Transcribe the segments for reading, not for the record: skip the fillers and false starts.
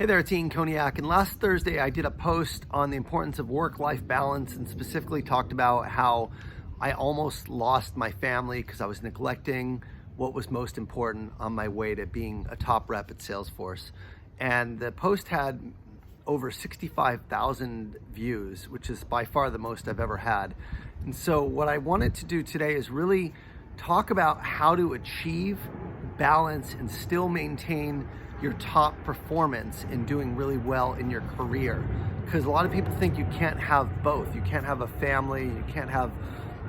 Hey there, it's Ian Koniak, and last Thursday I did a post on the importance of work-life balance and specifically talked about how I almost lost my family because I was neglecting what was most important on my way to being a top rep at Salesforce. And the post had over 65,000 views, which is by far the most I've ever had. And so what I wanted to do today is really talk about how to achieve balance and still maintain your top performance in doing really well in your career. Because a lot of people think you can't have both. You can't have a family, you can't have,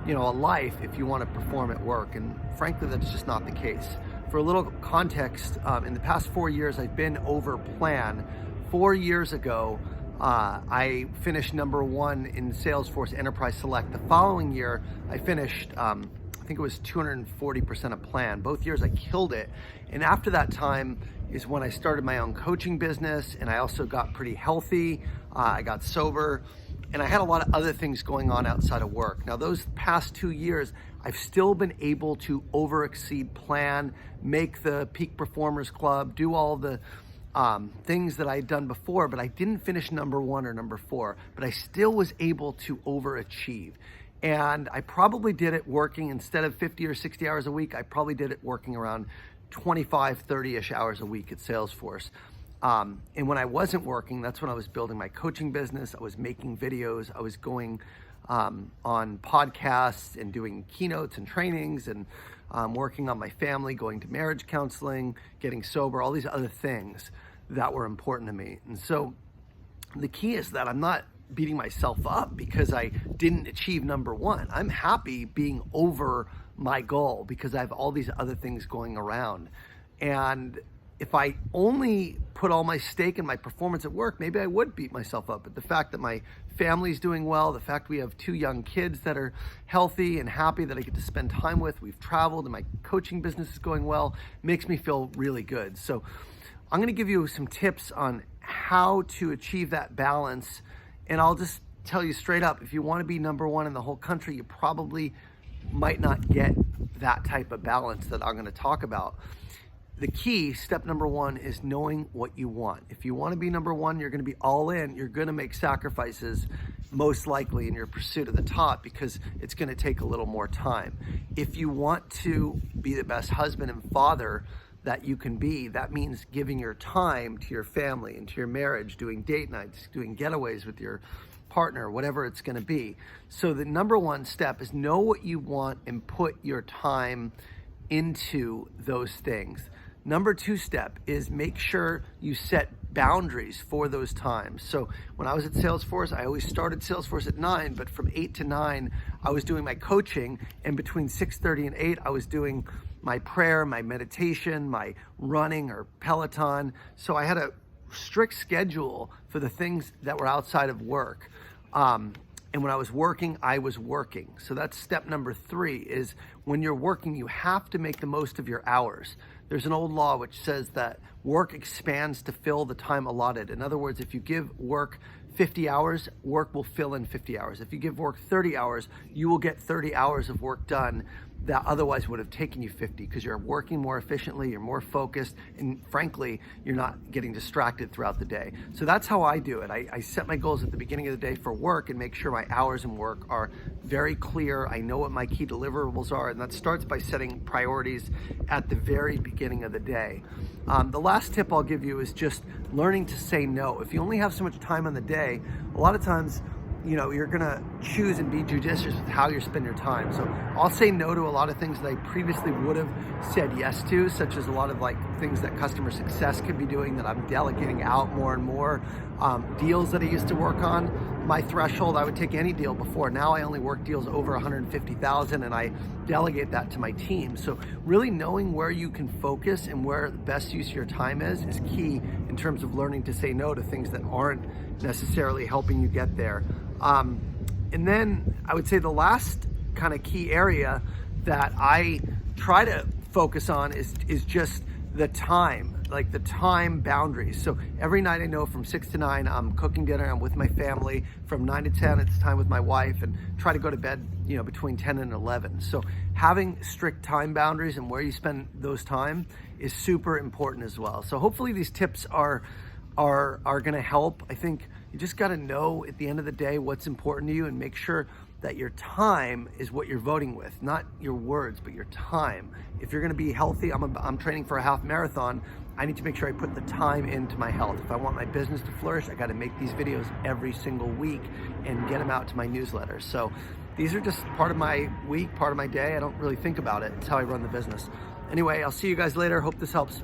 a life if you want to perform at work. And frankly, that's just not the case. For a little context, in the past 4 years, I've been over plan. 4 years ago, I finished #1 in Salesforce Enterprise Select. The following year, I finished, I think it was 240% of plan. Both years I killed it. And after that time is when I started my own coaching business, and I also got pretty healthy. I got sober, and I had a lot of other things going on outside of work. Now, those past 2 years, I've still been able to over-exceed plan, make the Peak Performers Club, do all the things that I'd done before, but I didn't finish #1 or #4, but I still was able to overachieve. And I probably did it working, instead of 50 or 60 hours a week, I probably did it working around 25, 30-ish hours a week at Salesforce. And when I wasn't working, that's when I was building my coaching business. I was making videos. I was going on podcasts and doing keynotes and trainings and working on my family, going to marriage counseling, getting sober, all these other things that were important to me. And so the key is that I'm not beating myself up because I didn't achieve #1. I'm happy being over my goal because I have all these other things going around. And if I only put all my stake in my performance at work, maybe I would beat myself up. But the fact that my family's doing well, the fact we have 2 young kids that are healthy and happy that I get to spend time with, we've traveled, and my coaching business is going well, makes me feel really good. So I'm gonna give you some tips on how to achieve that balance. And I'll just tell you straight up, if you want to be #1 in the whole country, you probably might not get that type of balance that I'm going to talk about. The key, step #1, is knowing what you want. If you want to be #1, you're going to be all in. You're going to make sacrifices, most likely, in your pursuit of the top because it's going to take a little more time. If you want to be the best husband and father that you can be, that means giving your time to your family and to your marriage, doing date nights, doing getaways with your partner, whatever it's going to be. So the #1 step is know what you want and put your time into those things. #2 step is make sure you set boundaries for those times. So when I was at Salesforce, I always started Salesforce at 9, but from 8 to 9, I was doing my coaching, and between 6:30 and 8, I was doing my prayer, my meditation, my running or Peloton. So I had a strict schedule for the things that were outside of work. And when I was working, I was working. So that's step #3 is when you're working, you have to make the most of your hours. There's an old law which says that work expands to fill the time allotted. In other words, if you give work 50 hours, work will fill in 50 hours. If you give work 30 hours, you will get 30 hours of work done that otherwise would have taken you 50 because you're working more efficiently, you're more focused, and frankly, you're not getting distracted throughout the day. So that's how I do it. I set my goals at the beginning of the day for work and make sure my hours in work are very clear. I know what my key deliverables are, and that starts by setting priorities at the very beginning of the day. The last tip I'll give you is just learning to say no. If you only have so much time on the day, a lot of times, you're gonna choose and be judicious with how you spend your time. So I'll say no to a lot of things that I previously would have said yes to, such as a lot of things that customer success could be doing that I'm delegating out more and more. Deals that I used to work on, my threshold, I would take any deal before. Now I only work deals over 150,000 and I delegate that to my team. So really knowing where you can focus and where the best use of your time is key in terms of learning to say no to things that aren't necessarily helping you get there. And then I would say the last kind of key area that I try to focus on is just the time, like the time boundaries. So every night I know from 6 to 9, I'm cooking dinner, I'm with my family. From 9 to 10, it's time with my wife, and try to go to bed, between 10 and 11. So having strict time boundaries and where you spend those time is super important as well. So hopefully these tips are are going to help. I think you just got to know at the end of the day what's important to you, and make sure that your time is what you're voting with, not your words, but your time. If you're going to be healthy, I'm training for a half marathon. I need to make sure I put the time into my health. If I want my business to flourish, I got to make these videos every single week and get them out to my newsletters. So these are just part of my week, part of my day. I don't really think about it. It's how I run the business. Anyway, I'll see you guys later. Hope this helps.